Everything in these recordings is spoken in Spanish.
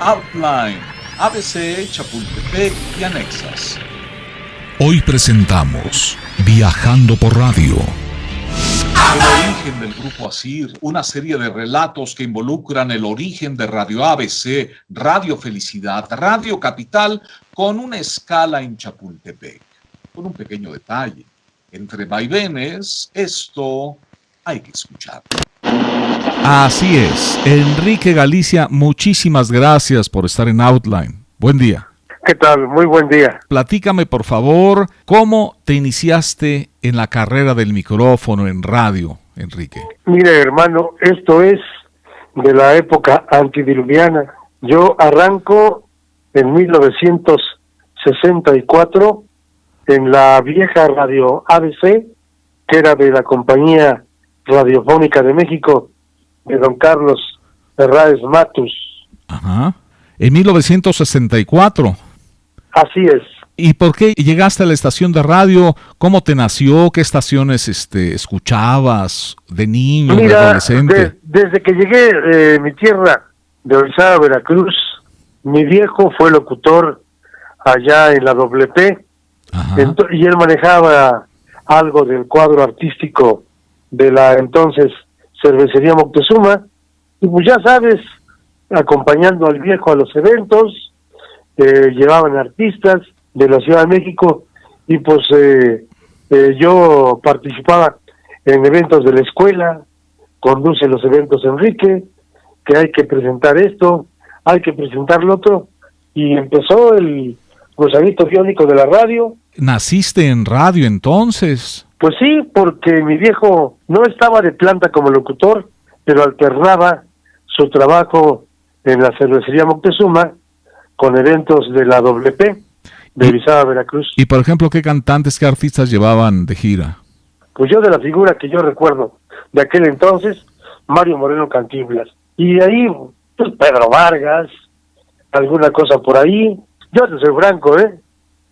Outline, ABC, Chapultepec y anexas. Hoy presentamos Viajando por Radio. El origen del Grupo Asir, una serie de relatos que involucran el origen de Radio ABC, Radio Felicidad, Radio Capital, con una escala en Chapultepec. Con un pequeño detalle. Entre vaivenes, esto hay que escuchar. Así es. Enrique Galicia, muchísimas gracias por estar en Outline. Buen día. ¿Qué tal? Muy buen día. Platícame, por favor, ¿cómo te iniciaste en la carrera del micrófono en radio, Enrique? Mire, hermano, esto es de la época antidiluviana. Yo arranco en 1964 en la vieja radio ABC, que era de la Compañía Radiofónica de México, de don Carlos Herráez Matus. Ajá. En 1964. Así es. ¿Y por qué llegaste a la estación de radio? ¿Cómo te nació? ¿Qué estaciones escuchabas de niño, de adolescente? Desde que llegué mi tierra de Orizaba, Veracruz, mi viejo fue locutor allá en la WP, y él manejaba algo del cuadro artístico de la entonces Cervecería Moctezuma, y pues ya sabes, acompañando al viejo a los eventos, llevaban artistas de la Ciudad de México, y pues yo participaba en eventos de la escuela. Conduce los eventos Enrique, que hay que presentar esto, hay que presentar lo otro, y empezó el gusanito biónico de la radio. ¿Naciste en radio entonces? Pues sí, porque mi viejo no estaba de planta como locutor, pero alternaba su trabajo en la Cervecería Moctezuma con eventos de la WP de Orizaba, Veracruz. Y por ejemplo, ¿qué cantantes, qué artistas llevaban de gira? Pues yo, de la figura que yo recuerdo de aquel entonces, Mario Moreno Cantinflas. Y de ahí, pues Pedro Vargas, alguna cosa por ahí. Yo te soy franco,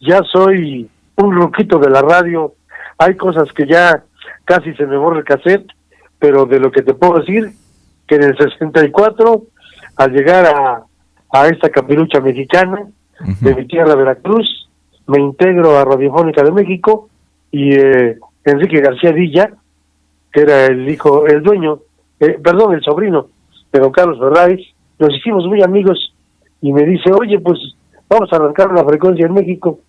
ya soy un ruquito de la radio. Hay cosas que ya casi se me borra el cassette, pero de lo que te puedo decir, que en el 64, al llegar a esta capirucha mexicana de mi tierra, Veracruz, me integro a Radiofónica de México, y Enrique García Villa, que era el sobrino de don Carlos Herráez, nos hicimos muy amigos, y me dice, oye, pues vamos a arrancar una frecuencia en México,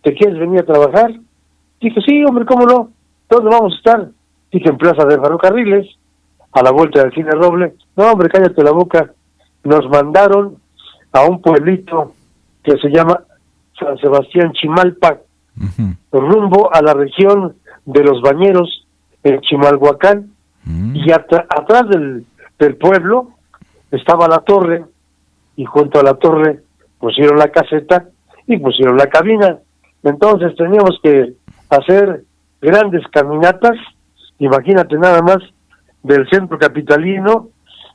¿te quieres venir a trabajar? Dije, sí, hombre, ¿cómo no? ¿Dónde vamos a estar? Dije, en Plaza de Ferrocarriles, a la vuelta del Cine Roble. No, hombre, cállate la boca. Nos mandaron a un pueblito que se llama San Sebastián Chimalpa, rumbo a la región de los Bañeros, en Chimalhuacán, y atrás del pueblo estaba la torre, y junto a la torre pusieron la caseta y pusieron la cabina. Entonces teníamos que hacer grandes caminatas, imagínate nada más, del centro capitalino,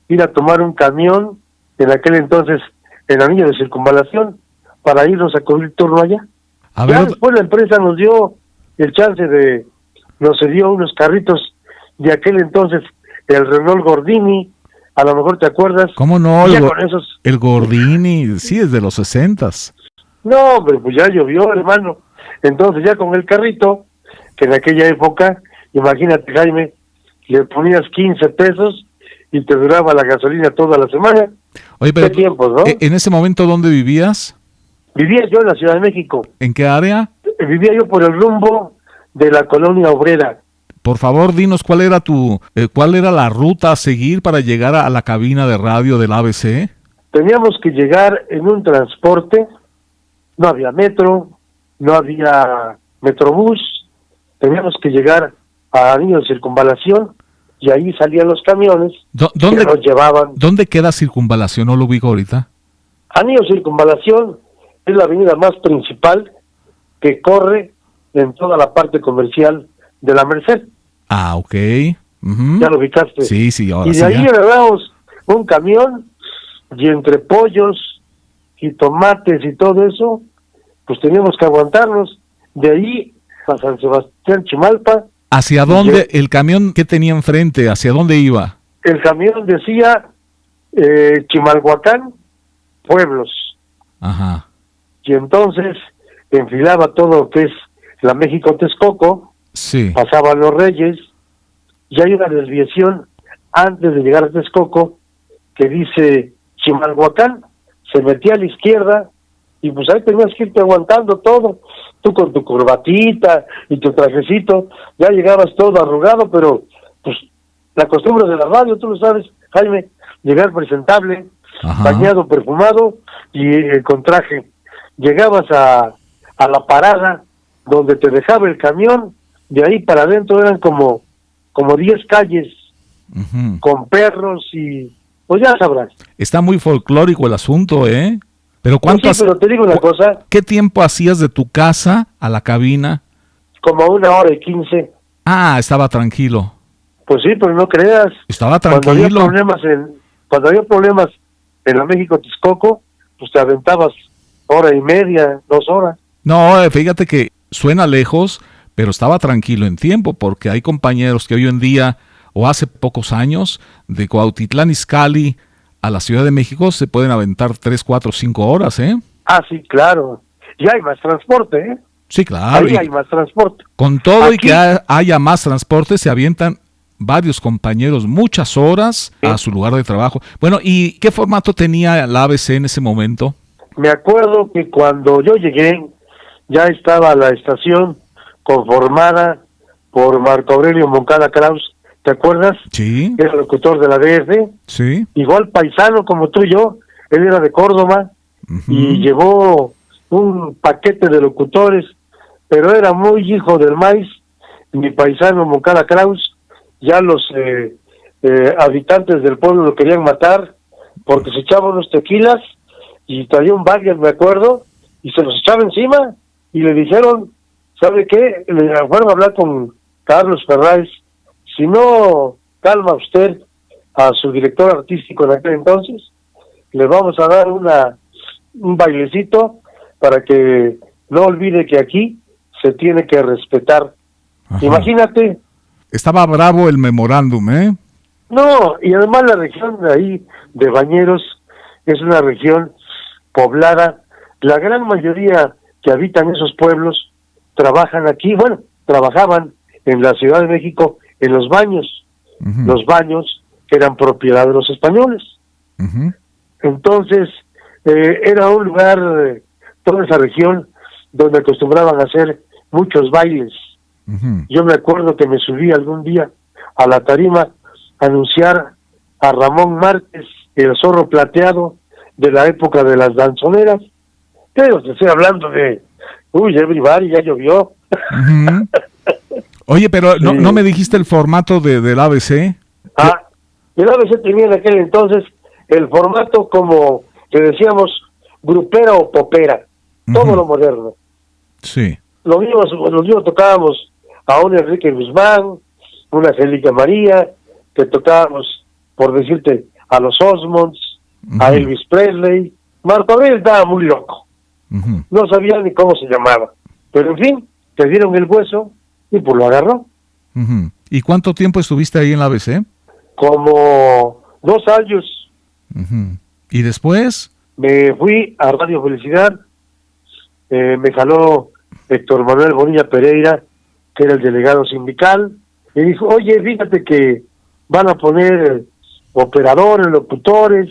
ir a tomar un camión, en aquel entonces el anillo de circunvalación, para irnos a cubrir turno allá. Después la empresa nos dio el chance nos dio unos carritos de aquel entonces, el Renault Gordini, a lo mejor te acuerdas. ¿Cómo no? Con el Gordini, sí, es de los 60s. No, pero pues ya llovió, hermano. Entonces ya con el carrito, que en aquella época, imagínate, Jaime, le ponías 15 pesos y te duraba la gasolina toda la semana. Oye, pero ¿qué tiempos, no? ¿En ese momento dónde vivías? Vivía yo en la Ciudad de México. ¿En qué área? Vivía yo por el rumbo de la Colonia Obrera. Por favor, dinos cuál era la ruta a seguir para llegar a la cabina de radio del ABC. Teníamos que llegar en un transporte, no había metro, no había metrobús, teníamos que llegar a Anillo de Circunvalación, y ahí salían los camiones que nos llevaban. ¿Dónde queda Circunvalación? No lo ubico ahorita. Anillo de Circunvalación es la avenida más principal que corre en toda la parte comercial de la Merced. Ah, ok. ¿Ya lo ubicaste? Sí, ahora sí. Y de ahí agarramos un camión, y entre pollos y tomates y todo eso, pues teníamos que aguantarnos. De ahí a San Sebastián Chimalpa. ¿Hacia dónde? ¿El camión que tenía enfrente? ¿Hacia dónde iba? El camión decía Chimalhuacán, pueblos. Ajá. Y entonces enfilaba todo lo que es la México-Texcoco, Sí. pasaban los Reyes, y hay una desviación antes de llegar a Texcoco que dice Chimalhuacán, se metía a la izquierda, y pues ahí tenías que irte aguantando todo, tú con tu corbatita y tu trajecito, ya llegabas todo arrugado, pero pues la costumbre de la radio, tú lo sabes, Jaime, llegar presentable, Ajá. bañado, perfumado y con traje. Llegabas a la parada donde te dejaba el camión, de ahí para adentro eran como 10 calles Ujú. con perros y pues ya sabrás. Está muy folclórico el asunto, ¿eh? Pero Pues sí, pero te digo una cosa, ¿qué tiempo hacías de tu casa a la cabina? como 1 hora y 15. Ah, estaba tranquilo. Pues sí, pero no creas. Estaba Cuando había tranquilo. problemas en la México-Texcoco, pues te aventabas 1 hora y media, 2 horas. No, fíjate que suena lejos, pero estaba tranquilo en tiempo, porque hay compañeros que hoy en día, o hace pocos años, de Cuautitlán Izcalli a la Ciudad de México se pueden aventar 3, 4, 5 horas, ¿eh? Ah, sí, claro. Y hay más transporte, ¿eh? Sí, claro. Ahí hay más transporte. Con todo Aquí, y que haya más transporte, se avientan varios compañeros muchas horas a su lugar de trabajo. Bueno, ¿y qué formato tenía la ABC en ese momento? me acuerdo que cuando yo llegué, ya estaba la estación conformada por Marco Aurelio Moncada Kraus, ¿te acuerdas? Sí, Era locutor de la DF, sí. igual paisano como tú y yo, él era de Córdoba, y llevó un paquete de locutores, pero era muy hijo del maíz, mi paisano Moncada Kraus, ya los habitantes del pueblo lo querían matar, porque se echaban unos tequilas, y traía un bagger, me acuerdo, y se los echaba encima, y le dijeron, ¿sabe qué? Le fueron a hablar con Carlos Ferráez, si no calma usted a su director artístico en aquel entonces, le vamos a dar un bailecito para que no olvide que aquí se tiene que respetar. Ajá. Imagínate. Estaba bravo el memorándum, ¿eh? No, y además la región de ahí, de Bañeros, es una región poblada. La gran mayoría que habitan esos pueblos trabajan aquí, bueno, trabajaban en la Ciudad de México en los baños, los baños que eran propiedad de los españoles. Entonces, era un lugar, toda esa región, donde acostumbraban a hacer muchos bailes. Yo me acuerdo que me subí algún día a la tarima a anunciar a Ramón Márquez, el zorro plateado de la época de las danzoneras. Pero te estoy hablando de, everybody, ya llovió. Oye, pero Sí. no me dijiste el formato del ABC. El ABC tenía en aquel entonces el formato como que decíamos grupera o popera, todo lo moderno. Sí. Los mismos tocábamos a un Enrique Guzmán, una Angélica María, que tocábamos, por decirte, a los Osmonds, a Elvis Presley. Marco Aurelio estaba muy loco, no sabía ni cómo se llamaba, pero en fin, te dieron el hueso y pues lo agarró. ¿Y cuánto tiempo estuviste ahí en la ABC? Como 2 años. ¿Y después? Me fui a Radio Felicidad, me jaló Héctor Manuel Bonilla Pereira, que era el delegado sindical, y dijo, oye, fíjate que van a poner operadores, locutores,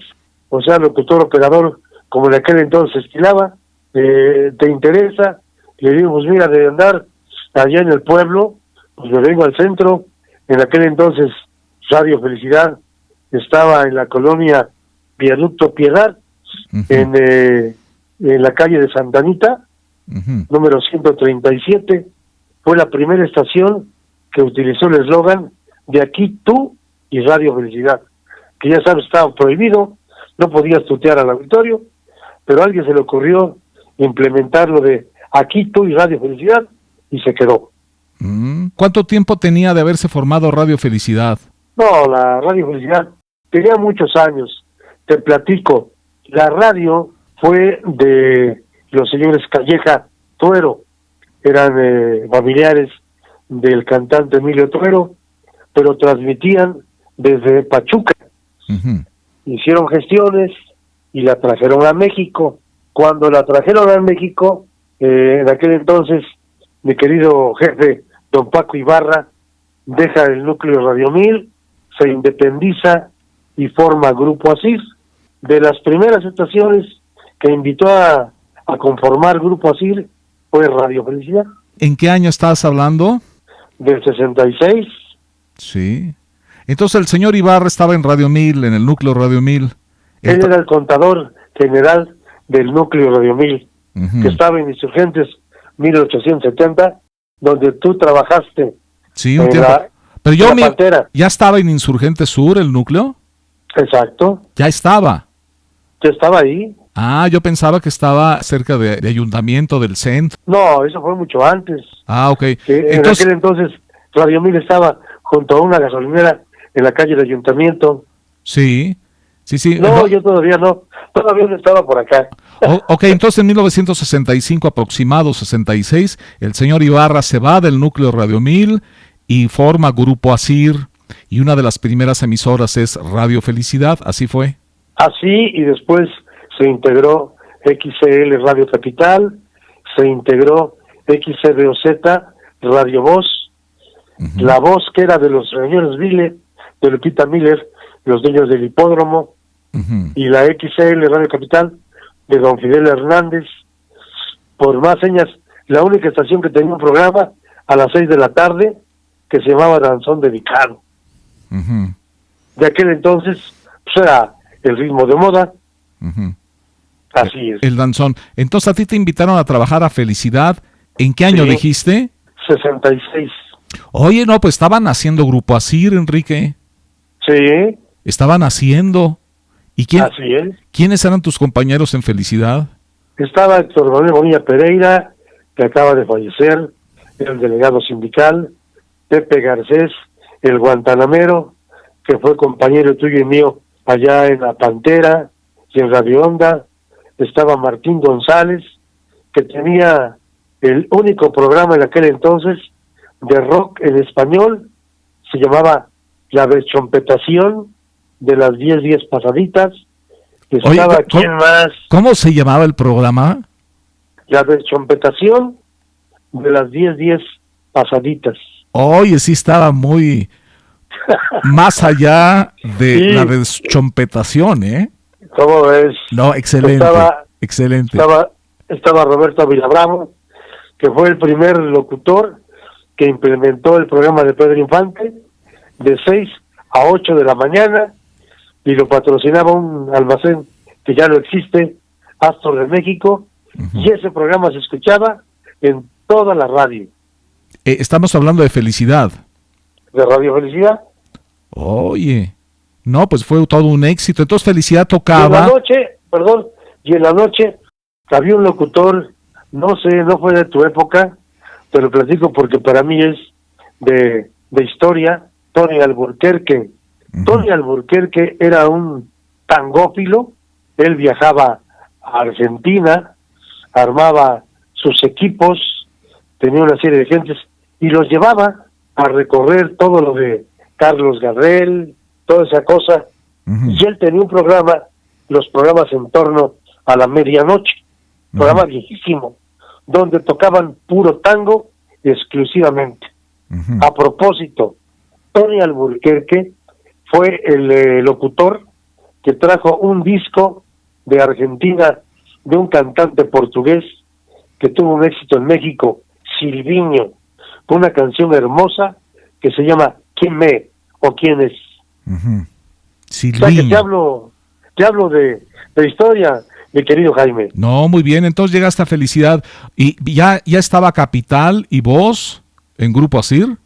o sea, locutor-operador, como en aquel entonces se estilaba, ¿te interesa? Le digo, pues mira, de andar allá en el pueblo, pues me vengo al centro. En aquel entonces Radio Felicidad estaba en la colonia Viaducto Piedad, en la calle de Santa Anita, número 137. Fue la primera estación que utilizó el eslogan de aquí tú y Radio Felicidad, que ya sabes estaba prohibido, no podías tutear al auditorio, pero a alguien se le ocurrió implementarlo de aquí tú y Radio Felicidad y se quedó. ¿Cuánto tiempo tenía de haberse formado Radio Felicidad? No, la Radio Felicidad tenía muchos años. Te platico, la radio fue de los señores Calleja Tuero, eran familiares del cantante Emilio Tuero, pero transmitían desde Pachuca. Hicieron gestiones y la trajeron a México. Cuando la trajeron a México, en aquel entonces, mi querido jefe, don Paco Ibarra, deja el núcleo Radio 1000, se independiza y forma Grupo Asir. De las primeras estaciones que invitó a conformar Grupo Asir fue Radio Felicidad. ¿En qué año estabas hablando? Del 66. Sí. Entonces el señor Ibarra estaba en Radio 1000, en el núcleo Radio 1000. Él era el contador general del núcleo Radio 1000, que estaba en Insurgentes 1870, donde tú trabajaste. Sí, un tiempo. Pero yo Pantera. ¿Ya estaba en Insurgente Sur el núcleo? Exacto. Ya estaba. Yo estaba ahí. Ah, yo pensaba que estaba cerca de Ayuntamiento del centro. No, eso fue mucho antes. Ah, ok. En aquel entonces Radio 1000 estaba junto a una gasolinera en la calle del Ayuntamiento. Sí, sí. No, yo todavía no estaba por acá. Ok, entonces en 1965 aproximado, 66, el señor Ibarra se va del núcleo Radio 1000 y forma Grupo Asir, y una de las primeras emisoras es Radio Felicidad, ¿así fue? Así, y después se integró XCL Radio Capital, se integró XCBOZ Radio Voz, La Voz, que era de los señores Vile, de Lupita Miller, los dueños del hipódromo, y la XCL Radio Capital de don Fidel Hernández. Por más señas, la única estación que tenía un programa a las 6 de la tarde que se llamaba Danzón Dedicado. De aquel entonces, pues era el ritmo de moda. Así es. El danzón. Entonces a ti te invitaron a trabajar a Felicidad. ¿En qué año dijiste? 66. Oye, no, pues estaban haciendo Grupo Asir, Enrique. Sí. Estaban haciendo. ¿Y Así es. quiénes eran tus compañeros en Felicidad? Estaba Héctor Manuel Bonilla Pereira, que acaba de fallecer, el delegado sindical, Pepe Garcés, el guantanamero, que fue compañero tuyo y mío allá en La Pantera y en Radio Onda. Estaba Martín González, que tenía el único programa en aquel entonces de rock en español, se llamaba La Deschompetación, de las 10 pasaditas. Estaba, oye, ¿quién más? ¿Cómo se llamaba el programa? La Deschompetación, de las 10 pasaditas. Oye, sí estaba muy más allá de la deschompetación, ¿eh? ¿Cómo ves? No, excelente, excelente. Estaba Roberto Villabravo, que fue el primer locutor que implementó el programa de Pedro Infante de 6 a 8 de la mañana, y lo patrocinaba un almacén que ya no existe, Astor de México, y ese programa se escuchaba en toda la radio. Estamos hablando de Felicidad. ¿De Radio Felicidad? Oye, no, pues fue todo un éxito. Entonces Felicidad tocaba. Y en la noche había un locutor, no sé, no fue de tu época, te lo platico porque para mí es de historia, Tony Alburquerque. Tony Alburquerque era un tangófilo, él viajaba a Argentina, armaba sus equipos, tenía una serie de gentes y los llevaba a recorrer todo lo de Carlos Gardel, toda esa cosa, y él tenía un programa, los programas en torno a la medianoche, programa viejísimo, donde tocaban puro tango exclusivamente. A propósito, Tony Alburquerque fue el locutor que trajo un disco de Argentina de un cantante portugués que tuvo un éxito en México, Silviño, con una canción hermosa que se llama ¿Quién me? ¿O quién es? Silviño. O sea que te hablo de historia, mi querido Jaime. No, muy bien, entonces llegaste a Felicidad. ¿Y ya estaba Capital y vos en Grupo Asir?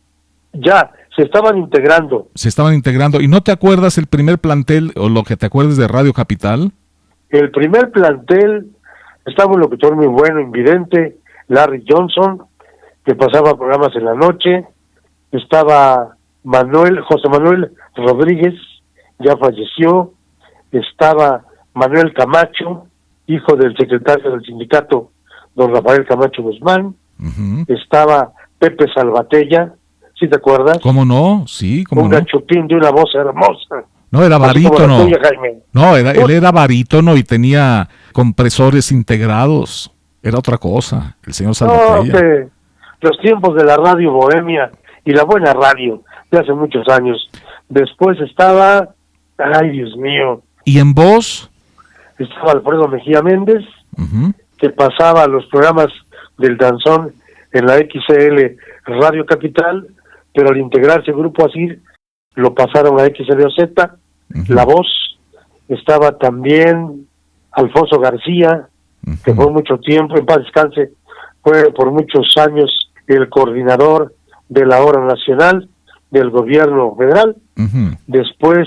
Ya, se estaban integrando. Se estaban integrando. ¿Y no te acuerdas el primer plantel o lo que te acuerdes de Radio Capital? El primer plantel estaba un locutor muy bueno, invidente, Larry Johnson, que pasaba programas en la noche. Estaba José Manuel Rodríguez, ya falleció. Estaba Manuel Camacho, hijo del secretario del sindicato, don Rafael Camacho Guzmán. Estaba Pepe Salvatella, ¿sí te acuerdas? ¿Cómo no? Sí, ¿cómo un no? gachupín de una voz hermosa. No, era así como la barítono. tuya, Jaime. No, él era barítono y tenía compresores integrados. Era otra cosa, el señor No, Salvatella. los tiempos de la radio bohemia y la buena radio de hace muchos años. Después estaba, ay Dios mío, ¿Y en voz? estaba Alfredo Mejía Méndez, Ujú. que pasaba los programas del danzón en la XL Radio Capital, pero al integrarse el Grupo Asir, lo pasaron a XLOZ. Ujú. La voz estaba también Alfonso García, que Ujú. por mucho tiempo, en paz descanse, fue por muchos años el coordinador de la Hora Nacional del gobierno federal. Ujú. Después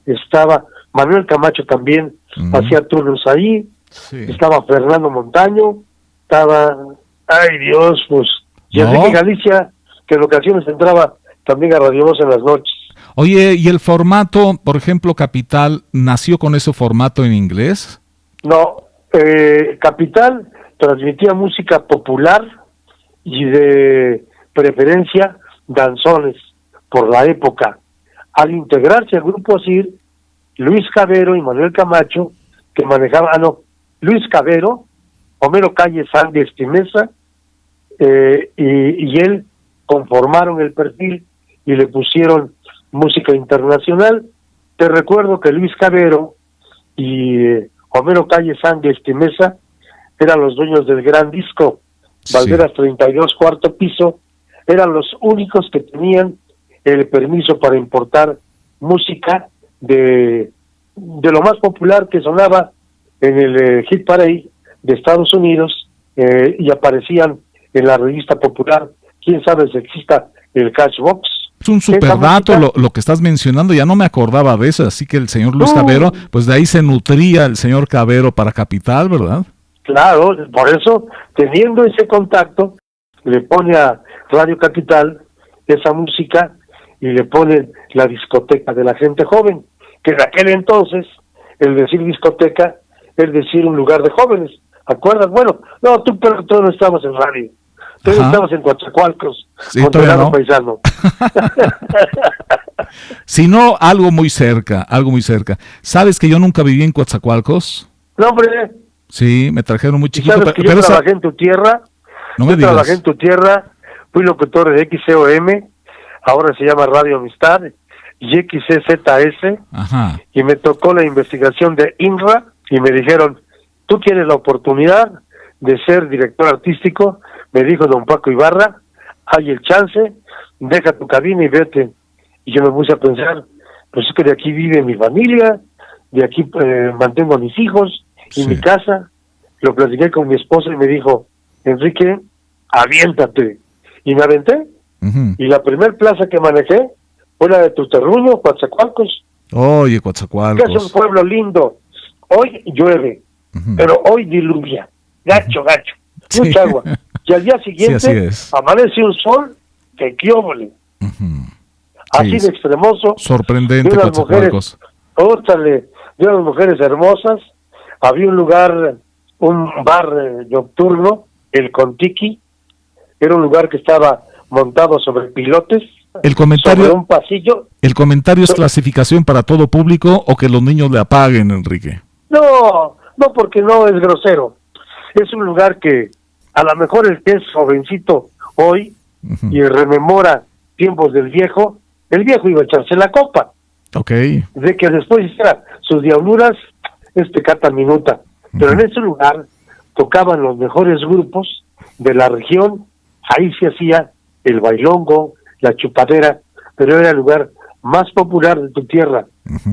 estaba Manuel Camacho también, Ujú. hacía turnos ahí. Sí. Estaba Fernando Montaño, estaba, ay Dios, pues, y No. Enrique Galicia, que en ocasiones entraba también a Radio Voz en las noches. Oye, ¿y el formato, por ejemplo, Capital, nació con ese formato en inglés? No, Capital transmitía música popular y de preferencia danzones por la época. Al integrarse al Grupo Asir, Luis Cabero y Manuel Camacho, que manejaban, Luis Cabero, Homero Calle Sandy Espimeza, y él conformaron el perfil y le pusieron música internacional. Te recuerdo que Luis Cabero y Homero Calle Sandy Espimeza eran los dueños del Gran Disco, Valderas 32, cuarto piso, eran los únicos que tenían el permiso para importar música de lo más popular que sonaba en el Hit Parade de Estados Unidos, y aparecían en la revista popular. Quién sabe si exista el Cashbox. Es un super dato lo que estás mencionando, ya no me acordaba de eso, así que el señor Luis Cabero, pues de ahí se nutría el señor Cabero para Capital, ¿verdad? Claro, por eso, teniendo ese contacto, le pone a Radio Capital esa música y le pone la discoteca de la gente joven, que en aquel entonces, el decir discoteca, es decir un lugar de jóvenes. ¿Acuerdas? Bueno, no, tú no estabas en radio. Tú estabas en Coatzacoalcos, sí, con Delano Paisano. Si no, algo muy cerca, algo muy cerca. ¿Sabes que yo nunca viví en Coatzacoalcos? No, hombre. Sí, me trajeron muy chiquito. ¿Sabes que yo trabajé en tu tierra? No me digas. Trabajé en tu tierra, fui locutor de XCOM, ahora se llama Radio Amistad, y XCZS, Ajá. Y me tocó la investigación de INRA, y me dijeron, tú tienes la oportunidad de ser director artístico, me dijo don Paco Ibarra, hay el chance, deja tu cabina y vete. Y yo me puse a pensar, pues es que de aquí vive mi familia, de aquí mantengo a mis hijos y mi casa. Lo platiqué con mi esposa y me dijo, Enrique, aviéntate. Y me aventé. Y la primer plaza que manejé fue la de Tuterruño, Coatzacoalcos. Oye, Coatzacoalcos. Que es un pueblo lindo. Hoy llueve, pero hoy diluvia. Gacho. Mucha agua. Y al día siguiente amanece un sol que quióbole. Así de extremoso. Sorprendente, Coatzacoalcos. De unas mujeres hermosas. Había un lugar, un bar nocturno, el Contiki. Era un lugar que estaba montado sobre pilotes. El comentario, sobre un pasillo. ¿El comentario es clasificación para todo público o que los niños le apaguen, Enrique? No, porque no es grosero. Es un lugar que a lo mejor el que es jovencito hoy y rememora tiempos del viejo, el viejo iba a echarse la copa. De que después hiciera sus diabluras, cata minuta. Pero en ese lugar tocaban los mejores grupos de la región, ahí se hacía el bailongo, la chupadera, pero era el lugar más popular de tu tierra,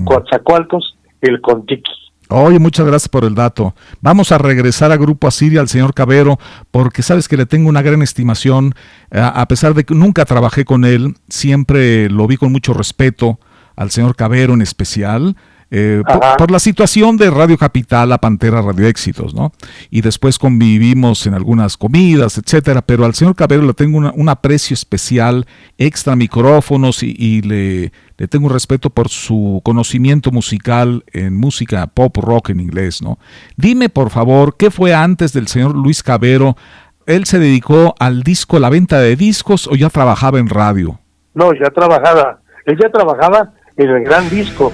Coatzacoalcos, el Contiki. Oye, muchas gracias por el dato. Vamos a regresar a Grupo Asir, al señor Cabero, porque sabes que le tengo una gran estimación, a pesar de que nunca trabajé con él, siempre lo vi con mucho respeto, al señor Cabero en especial, por la situación de Radio Capital a Pantera Radio Éxitos, ¿no? Y después convivimos en algunas comidas, etcétera, pero al señor Cabero le tengo un aprecio especial, extra micrófonos y le tengo un respeto por su conocimiento musical en música pop rock en inglés, ¿no? Dime, por favor, ¿qué fue antes del señor Luis Cabero? ¿Él se dedicó al disco, la venta de discos, o ya trabajaba en radio? No, él ya trabajaba en el Gran Disco.